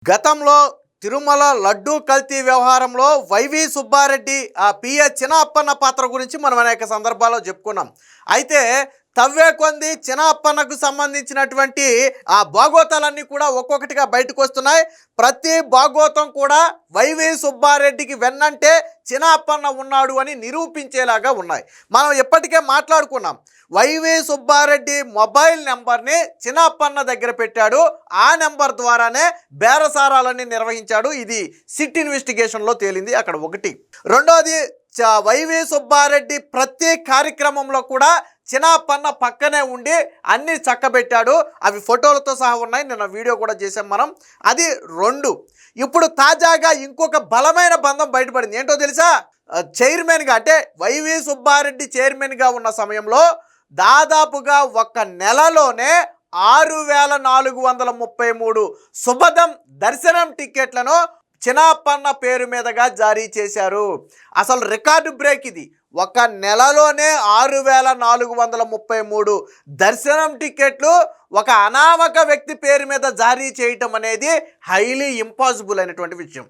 గతంలో తిరుమల లడ్డూ కల్తీ వ్యవహారంలో వైవి సుబ్బారెడ్డి పిఏ చినప్పన్న పాత్ర గురించి మనం అనేక సందర్భాల్లో చెప్పుకున్నాం. అయితే తవ్వే కొంది చినప్పన్నకు సంబంధించినటువంటి భాగోతాలన్నీ కూడా ఒక్కొక్కటిగా బయటకు వస్తున్నాయి. ప్రతి భాగోతం కూడా వైవి సుబ్బారెడ్డికి వెన్నంటే చినప్పన్న ఉన్నాడు అని నిరూపించేలాగా ఉన్నాయి. మనం ఎప్పటికే మాట్లాడుకున్నాం. వైవి సుబ్బారెడ్డి మొబైల్ నెంబర్ని చినప్పన్న దగ్గర పెట్టాడు. ఆ నెంబర్ ద్వారానే బేరసారాలన్నీ నిర్వహించాడు. ఇది సిట్ ఇన్వెస్టిగేషన్లో తేలింది. అక్కడ ఒకటి. రెండోది, వైవి సుబ్బారెడ్డి ప్రతి కార్యక్రమంలో కూడా చినప్పన్న పక్కనే ఉండి అన్నీ చక్కబెట్టాడు. అవి ఫోటోలతో సహా ఉన్నాయి. నిన్న వీడియో కూడా చేసాం మనం. అది రెండు. ఇప్పుడు తాజాగా ఇంకొక బలమైన బంధం బయటపడింది. ఏంటో తెలుసా? చైర్మన్గా, అంటే వైవి సుబ్బారెడ్డి చైర్మన్గా ఉన్న సమయంలో దాదాపుగా ఒక నెలలోనే 6433 శుభదం దర్శనం టికెట్లను చినప్పన్న పేరు మీదుగా జారీ చేశారు. అసలు రికార్డు బ్రేక్ ఇది. ఒక నెలలోనే 6433 దర్శనం టికెట్లు ఒక అనామక వ్యక్తి పేరు మీద జారీ చేయటం అనేది హైలీ ఇంపాసిబుల్ అయినటువంటి విషయం.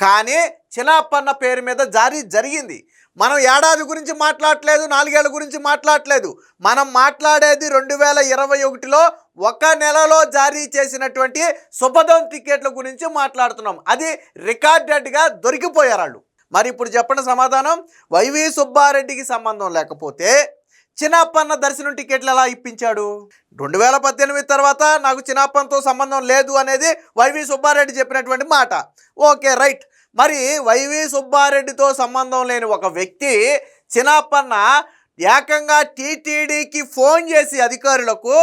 కానీ చినప్పన్న పేరు మీద జారీ జరిగింది. మనం ఏడాది గురించి మాట్లాడట్లేదు, 4 ఏళ్ల గురించి మాట్లాడట్లేదు. మనం మాట్లాడేది 2021లో ఒక నెలలో జారీ చేసినటువంటి శుభదం టికెట్ల గురించి మాట్లాడుతున్నాం. అది రికార్డెడ్గా దొరికిపోయారు వాళ్ళు. మరి ఇప్పుడు చెప్పండి సమాధానం. వైవి సుబ్బారెడ్డికి సంబంధం లేకపోతే చినప్పన్న దర్శనం టికెట్లు ఎలా ఇప్పించాడు? 2018 తర్వాత నాకు చినప్పన్నతో సంబంధం లేదు అనేది వైవి సుబ్బారెడ్డి చెప్పినటువంటి మాట. Okay, right. మరి వైవి సుబ్బారెడ్డితో సంబంధం లేని ఒక వ్యక్తి చినప్పన్న ఏకంగా టీటీడీకి ఫోన్ చేసి అధికారులకు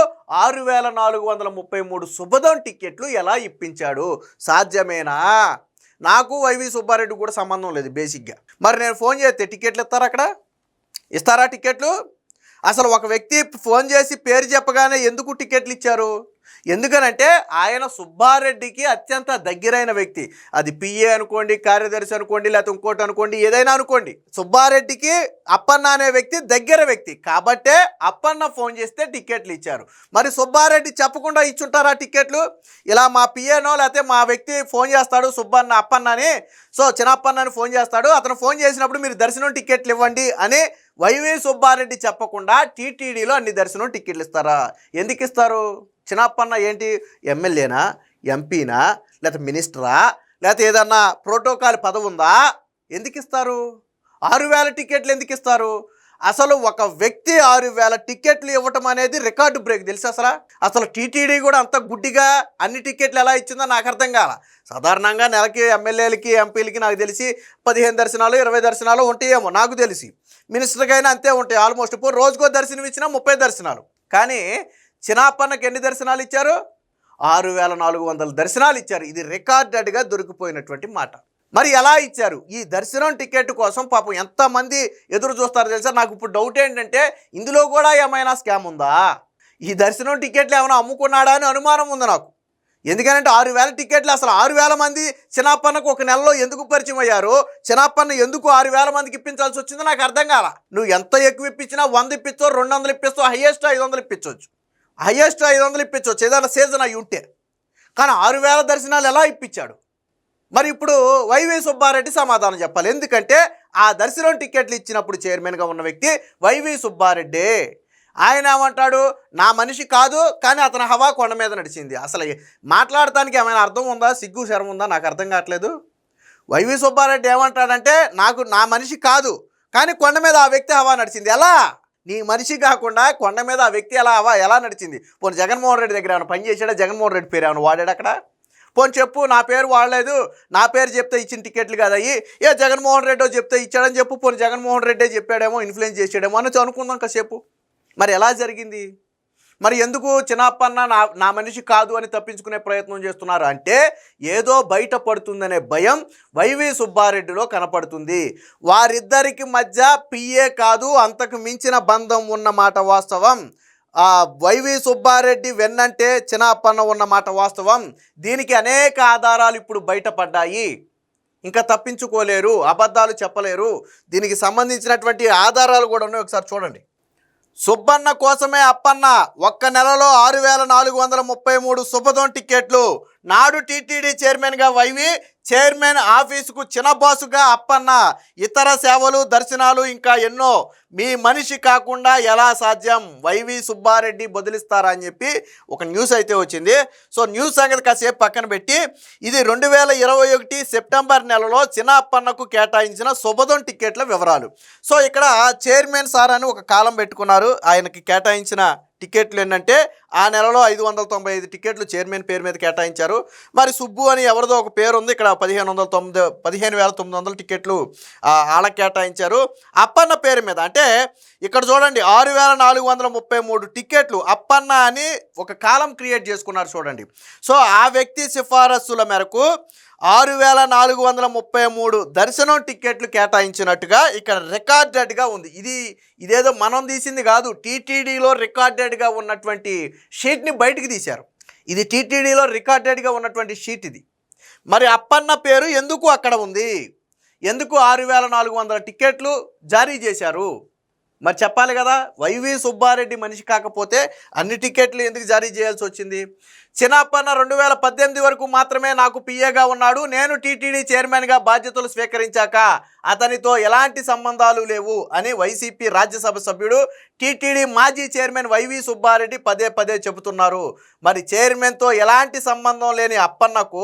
6433 శుభదం టికెట్లు ఎలా ఇప్పించాడు? సాధ్యమేనా? నాకు వైవి సుబ్బారెడ్డి కూడా సంబంధం లేదు బేసిక్గా. మరి నేను ఫోన్ చేస్తే టికెట్లు ఇస్తారా? అక్కడ ఇస్తారా టికెట్లు? అసలు ఒక వ్యక్తి ఫోన్ చేసి పేరు చెప్పగానే ఎందుకు టికెట్లు ఇచ్చారు? ఎందుకనంటే ఆయన సుబ్బారెడ్డికి అత్యంత దగ్గరైన వ్యక్తి. అది పిఏ అనుకోండి, కార్యదర్శి అనుకోండి, లేకపోతే ఇంకోటి అనుకోండి, ఏదైనా అనుకోండి. సుబ్బారెడ్డికి అప్పన్న అనే వ్యక్తి దగ్గర వ్యక్తి కాబట్టే అప్పన్న ఫోన్ చేస్తే టికెట్లు ఇచ్చారు. మరి సుబ్బారెడ్డి చెప్పకుండా ఇచ్చుంటారా టికెట్లు? ఇలా మా పిఏనో లేకపోతే మా వ్యక్తి ఫోన్ చేస్తాడు, సుబ్బన్న అప్పన్న అని, సో చినప్పన్న అని ఫోన్ చేస్తాడు. అతను ఫోన్ చేసినప్పుడు మీరు దర్శనం టికెట్లు ఇవ్వండి అని వైవి సుబ్బారెడ్డి చెప్పకుండా టీటీడీలో అన్ని దర్శనం టికెట్లు ఇస్తారా? ఎందుకు ఇస్తారు? చినప్పన్న ఏంటి, ఎమ్మెల్యేనా, ఎంపీనా, లేకపోతే మినిస్టరా, లేకపోతే ఏదన్నా ప్రోటోకాల్ పదవి ఉందా? ఎందుకు ఇస్తారు? 6000 టికెట్లు ఎందుకు ఇస్తారు? అసలు ఒక వ్యక్తి 6000 టికెట్లు ఇవ్వటం అనేది రికార్డు బ్రేక్. తెలుసు అసలు టీటీడీ కూడా అంత గుడ్డిగా అన్ని టికెట్లు ఎలా ఇచ్చిందో నాకు అర్థం కాల. సాధారణంగా నెలకి ఎమ్మెల్యేలకి, ఎంపీలకి నాకు తెలిసి 15 దర్శనాలు 20 దర్శనాలు ఉంటాయేమో నాకు తెలిసి. మినిస్టర్కైనా అంతే ఉంటాయి ఆల్మోస్ట్. ఇప్పుడు రోజుకో దర్శనం ఇచ్చినా 30 దర్శనాలు. కానీ చినప్పన్నకి ఎన్ని దర్శనాలు ఇచ్చారు? 6400 దర్శనాలు ఇచ్చారు. ఇది రికార్డెడ్గా దొరికిపోయినటువంటి మాట. మరి ఎలా ఇచ్చారు? ఈ దర్శనం టికెట్ కోసం పాపం ఎంతమంది ఎదురు చూస్తారో తెలుసా? నాకు ఇప్పుడు డౌట్ ఏంటంటే ఇందులో కూడా ఏమైనా స్కామ్ ఉందా? ఈ దర్శనం టికెట్లు ఏమైనా అమ్ముకున్నాడా అని అనుమానం ఉంది నాకు. ఎందుకంటే 6000 టికెట్లు, అసలు 6000 మంది చినప్పన్నకు ఒక నెలలో ఎందుకు పరిచయం అయ్యారు? చినప్పన్న ఎందుకు 6000 మందికి ఇప్పించాల్సి వచ్చిందో నాకు అర్థం కాల. నువ్వు ఎంత ఎక్కువ ఇప్పించినా 100 ఇప్పించో, 200 ఇప్పిస్తూ, హయ్యెస్ట్ 500 ఇప్పించవచ్చు. హయ్యెస్ట్ 500 ఇప్పించవచ్చు ఏదైనా సీజన్ అయి ఉంటే. కానీ 6000 దర్శనాలు ఎలా ఇప్పించాడు? మరి ఇప్పుడు వైవి సుబ్బారెడ్డి సమాధానం చెప్పాలి. ఎందుకంటే ఆ దర్శనం టికెట్లు ఇచ్చినప్పుడు చైర్మన్గా ఉన్న వ్యక్తి వైవి సుబ్బారెడ్డి. ఆయన ఏమంటాడు? నా మనిషి కాదు, కానీ అతని హవా కొండ మీద నడిచింది. అసలు మాట్లాడటానికి ఏమైనా అర్థం ఉందా? సిగ్గు శరం ఉందా? నాకు అర్థం కావట్లేదు. వైవి సుబ్బారెడ్డి ఏమంటాడంటే నా మనిషి కాదు, కానీ కొండ మీద ఆ వ్యక్తి హవా నడిచింది. ఎలా? నీ మనిషి కాకుండా కొండ మీద ఆ వ్యక్తి ఎలా నడిచింది? పోనీ జగన్మోహన్ రెడ్డి దగ్గర ఏమైనా పని చేశాడా? జగన్మోహన్ రెడ్డి పేరు ఏమైనా వాడాడు అక్కడ? పోనీ చెప్పు, నా పేరు వాడలేదు, నా పేరు చెప్తే ఇచ్చిన టికెట్లు కదా అయ్యి, జగన్మోహన్ రెడ్డి చెప్తే ఇచ్చాడని చెప్పు. పోనీ జగన్మోహన్ రెడ్డి చెప్పాడేమో, ఇన్ఫ్లుయెన్స్ చేసాడేమో అని అనుకుందాం కాసేపు. మరి ఎలా జరిగింది? మరి ఎందుకు చినప్పన్న నా మనిషి కాదు అని తప్పించుకునే ప్రయత్నం చేస్తున్నారు అంటే ఏదో బయటపడుతుందనే భయం వైవి సుబ్బారెడ్డిలో కనపడుతుంది. వారిద్దరికి మధ్య పిఏ కాదు, అంతకు మించిన బంధం ఉన్నమాట వాస్తవం. వైవి సుబ్బారెడ్డి వెన్నంటే చినప్పన్న ఉన్నమాట వాస్తవం. దీనికి అనేక ఆధారాలు ఇప్పుడు బయటపడ్డాయి. ఇంకా తప్పించుకోలేరు, అబద్ధాలు చెప్పలేరు. దీనికి సంబంధించినటువంటి ఆధారాలు కూడా ఉన్నాయి. ఒకసారి చూడండి. సుబ్బన్న కోసమే అప్పన్న ఒక్క నెలలో 6433 శుభదం టికెట్లు నాడు టీటీడీ చైర్మన్గా వైవి, చైర్మన్ ఆఫీసుకు చిన్న బాసుగా అప్పన్న, ఇతర సేవలు దర్శనాలు ఇంకా ఎన్నో. మీ మనిషి కాకుండా ఎలా సాధ్యం? వైవి సుబ్బారెడ్డి బదిలిస్తారా అని చెప్పి ఒక న్యూస్ అయితే వచ్చింది. సో న్యూస్ సంగతి కాసేపు పక్కన పెట్టి, ఇది 2021 సెప్టెంబర్ నెలలో చిన్న అప్పన్నకు కేటాయించిన శుభదం టికెట్ల వివరాలు. సో ఇక్కడ చైర్మన్ సార్ అని ఒక కాలం పెట్టుకున్నారు. ఆయనకి కేటాయించిన టికెట్లు ఏంటంటే ఆ నెలలో 595 టికెట్లు చైర్మన్ పేరు మీద కేటాయించారు. మరి సుబ్బు అని ఎవరిదో ఒక పేరు ఉంది, ఇక్కడ 15,900 టికెట్లు వాళ్ళకి కేటాయించారు. అప్పన్న పేరు మీద అంటే ఇక్కడ చూడండి 6,433 టికెట్లు అప్పన్న అని ఒక కాలం క్రియేట్ చేసుకున్నారు చూడండి. సో ఆ వ్యక్తి సిఫారసుల మేరకు 6,433 దర్శనం టికెట్లు కేటాయించినట్టుగా ఇక్కడ రికార్డెడ్గా ఉంది. ఇదేదో మనం తీసింది కాదు, టీటీడీలో రికార్డెడ్గా ఉన్నటువంటి షీట్ని బయటికి తీశారు. ఇది టీటీడీలో రికార్డెడ్గా ఉన్నటువంటి షీట్ ఇది. మరి అప్పన్న పేరు ఎందుకు అక్కడ ఉంది? ఎందుకు 6,400 టికెట్లు జారీ చేశారు? మరి చెప్పాలి కదా. వైవి సుబ్బారెడ్డి మనిషి కాకపోతే అన్ని టికెట్లు ఎందుకు జారీ చేయాల్సి వచ్చింది? చిన్నప్పన్న 2018 వరకు మాత్రమే నాకు పిఏగా ఉన్నాడు. నేను టీటీడీ చైర్మన్గా బాధ్యతలు స్వీకరించాక అతనితో ఎలాంటి సంబంధాలు లేవు అని వైసీపీ రాజ్యసభ సభ్యుడు, టీటీడీ మాజీ చైర్మన్ వైవి సుబ్బారెడ్డి పదే పదే చెబుతున్నారు. మరి చైర్మన్తో ఎలాంటి సంబంధం లేని అప్పన్నకు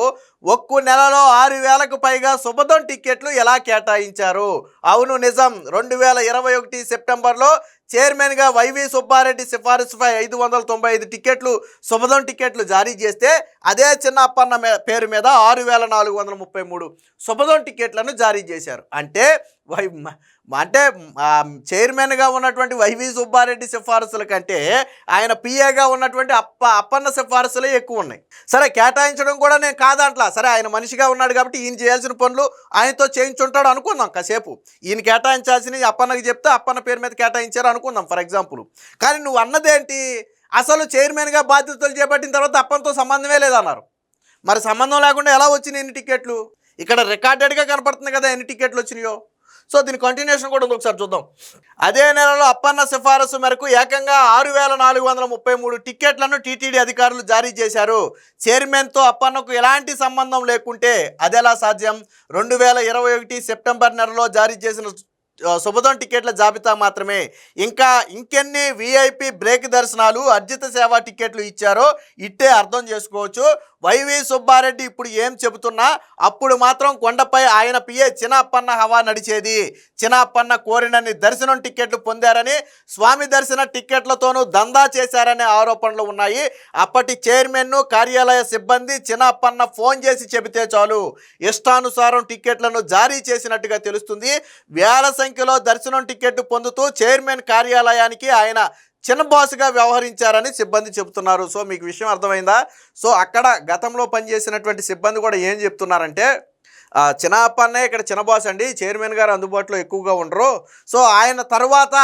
ఒక్క నెలలో 6,000కు పైగా శుభదం టికెట్లు ఎలా కేటాయించారు? అవును నిజం. 2021 సెప్టెంబర్లో చైర్మన్గా వైవి సుబ్బారెడ్డి సిఫారసుపై 595 టికెట్లు శుభదం టికెట్లు జారీ చేస్తే అదే చిన్న అప్పన్న పేరు మీద 6,433 శుభదం టికెట్లను జారీ చేశారు. అంటే చైర్మన్గా ఉన్నటువంటి వైవి సుబ్బారెడ్డి సిఫారసుల కంటే ఆయన పిఏగా ఉన్నటువంటి అప్పన్న సిఫారసులే ఎక్కువ ఉన్నాయి. సరే కేటాయించడం కూడా నేను కాదంట్లా. సరే ఆయన మనిషిగా ఉన్నాడు కాబట్టి ఈయన చేయాల్సిన పనులు ఆయనతో చేయించుంటాడు అనుకుందాం కాసేపు. ఈయన కేటాయించాల్సినవి అప్పన్నకి చెప్తే అప్పన్న పేరు మీద కేటాయించారు అనుకుందాం ఫర్ ఎగ్జాంపుల్. కానీ నువ్వు అన్నదేంటి? అసలు చైర్మన్గా బాధ్యతలు చేపట్టిన తర్వాత అప్పన్నతో సంబంధమే లేదన్నారు. మరి సంబంధం లేకుండా ఎలా వచ్చినాయి ఎన్ని టికెట్లు? ఇక్కడ రికార్డెడ్గా కనపడుతుంది కదా ఎన్ని టికెట్లు వచ్చినాయో. సో దీని కంటిన్యూషన్ కూడా ఉంది, ఒకసారి చూద్దాం. అదే నెలలో అప్పన్న సిఫారసు మేరకు ఏకంగా 6,433 టికెట్లను టీటీడీ అధికారులు జారీ చేశారు. చైర్మన్తో అప్పన్నకు ఎలాంటి సంబంధం లేకుంటే అదెలా సాధ్యం? 2021 సెప్టెంబర్ నెలలో జారీ చేసిన శుభదం టికెట్ల జాబితా మాత్రమే. ఇంకెన్ని విఐపి బ్రేక్ దర్శనాలు, అర్జిత సేవా టికెట్లు ఇచ్చారో ఇట్టే అర్థం చేసుకోవచ్చు. వైవి సుబ్బారెడ్డి ఇప్పుడు ఏం చెబుతున్నా అప్పుడు మాత్రం కొండపై ఆయన పిఏ చిన్నప్పన్న హవా నడిచేది. చిన్నప్పన్న కోరినన్ని దర్శనం టికెట్లు పొందారని, స్వామి దర్శన టికెట్లతోనూ దందా చేశారనే ఆరోపణలు ఉన్నాయి. అప్పటి చైర్మన్ను, కార్యాలయ సిబ్బంది చిన్నప్పన్న ఫోన్ చేసి చెబితే చాలు ఇష్టానుసారం టికెట్లను జారీ చేసినట్టుగా తెలుస్తుంది. వేల సంఖ్యలో దర్శనం టికెట్ పొందుతూ చైర్మన్ కార్యాలయానికి ఆయన చిన్న బాసుగా వ్యవహరించారని సిబ్బంది చెబుతున్నారు. సో మీకు విషయం అర్థమైందా? సో అక్కడ గతంలో పనిచేసినటువంటి సిబ్బంది కూడా ఏం చెప్తున్నారంటే, చిన్నప్పన్నే ఇక్కడ చిన్న బాస్ అండి, చైర్మన్ గారు అందుబాటులో ఎక్కువగా ఉండరు. సో ఆయన తర్వాత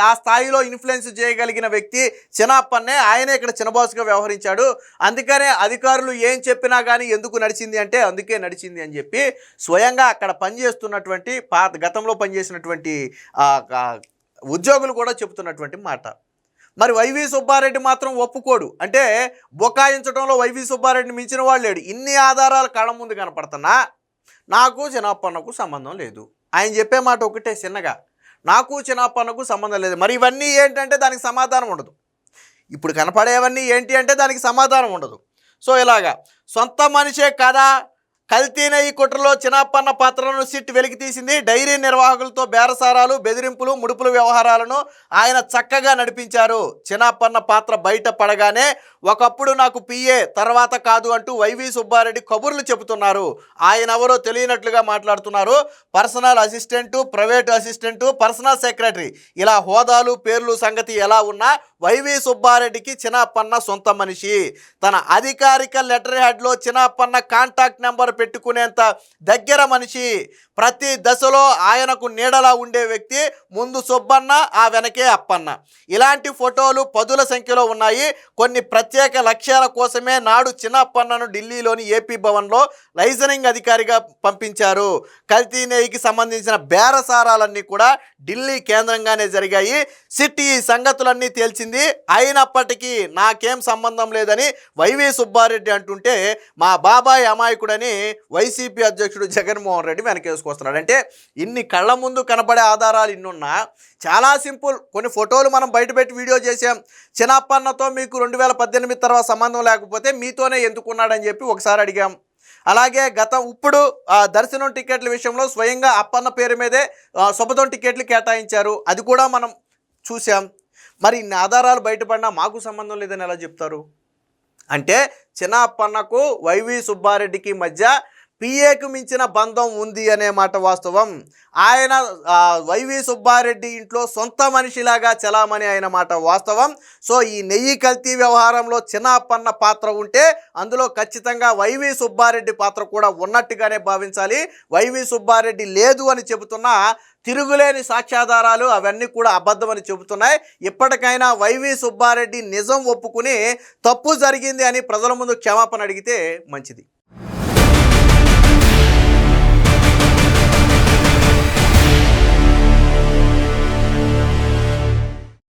ఆ స్థాయిలో ఇన్ఫ్లుయెన్స్ చేయగలిగిన వ్యక్తి చిన్నప్పన్నే, ఆయనే ఇక్కడ చిన్న బాస్గా వ్యవహరించాడు. అందుకనే అధికారులు ఏం చెప్పినా కానీ ఎందుకు నడిచింది అంటే అందుకే నడిచింది అని చెప్పి స్వయంగా అక్కడ పనిచేస్తున్నటువంటి గతంలో పనిచేసినటువంటి ఉద్యోగులు కూడా చెబుతున్నటువంటి మాట. మరి వైవి సుబ్బారెడ్డి మాత్రం ఒప్పుకోడు. అంటే బొకాయించడంలో వైవి సుబ్బారెడ్డిని మించిన వాళ్ళు లేడు. ఇన్ని ఆధారాలు కళ్ళ ముందు కనపడుతున్నా నాకు చిన్నప్పన్నకు సంబంధం లేదు. ఆయన చెప్పే మాట ఒకటే చిన్నగా, నాకు చిన్నప్పన్నకు సంబంధం లేదు. మరి ఇవన్నీ ఏంటంటే దానికి సమాధానం ఉండదు. ఇప్పుడు కనపడేవన్నీ ఏంటి అంటే దానికి సమాధానం ఉండదు. సో ఇలాగా సొంత మనిషే కదా కల్తీన ఈ కుట్రలో చిన్నప్పన్న పాత్రలను సిట్ వెలికి తీసింది. డైరీ నిర్వాహకులతో బేరసారాలు, బెదిరింపులు, ముడుపుల వ్యవహారాలను ఆయన చక్కగా నడిపించారు. చిన్నప్పన్న పాత్ర బయట పడగానే ఒకప్పుడు నాకు పిఏ, తర్వాత కాదు అంటూ వైవి సుబ్బారెడ్డి కబుర్లు చెబుతున్నారు. ఆయన ఎవరో తెలియనట్లుగా మాట్లాడుతున్నారు. Personal assistant, private assistant, personal secretary, ఇలా హోదాలు పేర్లు సంగతి ఎలా ఉన్నా వైవి సుబ్బారెడ్డికి చిన్నప్పన్న సొంత మనిషి. తన అధికారిక లెటర్ హెడ్లో చిన్నప్పన్న కాంటాక్ట్ నెంబర్ పెట్టుకునేంత దగ్గర మనిషి. ప్రతి దశలో ఆయనకు నీడలా ఉండే వ్యక్తి. ముందు సుబ్బన్న, ఆ వెనకే అప్పన్న. ఇలాంటి ఫోటోలు పదుల సంఖ్యలో ఉన్నాయి. కొన్ని ప్రత్యేక లక్ష్యాల కోసమే నాడు చిన్నప్పన్నను ఢిల్లీలోని ఏపీ భవన్లో లైజనింగ్ అధికారిగా పంపించారు. కల్తీ నెయ్యికి సంబంధించిన బేరసారాలన్నీ కూడా ఢిల్లీ కేంద్రంగానే జరిగాయి. సిట్ ఈ సంగతులన్నీ తేల్చింది. అయినప్పటికీ నాకేం సంబంధం లేదని వైవి సుబ్బారెడ్డి అంటుంటే మా బాబాయ్ అమాయకుడని వైసీపీ అధ్యక్షుడు జగన్మోహన్ రెడ్డి వెనకేసుకొస్తున్నాడు. అంటే ఇన్ని కళ్ళ ముందు కనబడే ఆధారాలు ఇన్నున్నా చాలా సింపుల్. కొన్ని ఫోటోలు మనం బయటపెట్టి వీడియో చేసాం. చిన్నప్పన్నతో మీకు 2018 తర్వాత సంబంధం లేకపోతే మీతోనే ఎందుకున్నాడని చెప్పి ఒకసారి అడిగాం. అలాగే ఇప్పుడు దర్శనం టికెట్ల విషయంలో స్వయంగా అప్పన్న పేరు మీదే శుభదం టికెట్లు కేటాయించారు. అది కూడా మనం చూసాం. మరి ఇన్ని ఆధారాలు బయటపడినా మాకు సంబంధం లేదని ఎలా చెప్తారు? అంటే చిన్నప్పన్నకు వైవి సుబ్బారెడ్డికి మధ్య పిఏకు మించిన బంధం ఉంది అనే మాట వాస్తవం. ఆయన వైవి సుబ్బారెడ్డి ఇంట్లో సొంత మనిషిలాగా చలామణి అయిన మాట వాస్తవం. సో ఈ నెయ్యి కల్తీ వ్యవహారంలో చిన్నప్పన్న పాత్ర ఉంటే అందులో ఖచ్చితంగా వైవి సుబ్బారెడ్డి పాత్ర కూడా ఉన్నట్టుగానే భావించాలి. వైవి సుబ్బారెడ్డి లేదు అని చెబుతున్నా తిరుగులేని సాక్ష్యాధారాలు అవన్నీ కూడా అబద్ధమని చెబుతున్నాయి. ఇప్పటికైనా వైవి సుబ్బారెడ్డి నిజం ఒప్పుకుని తప్పు జరిగింది అని ప్రజల ముందు క్షమాపణ అడిగితే మంచిది.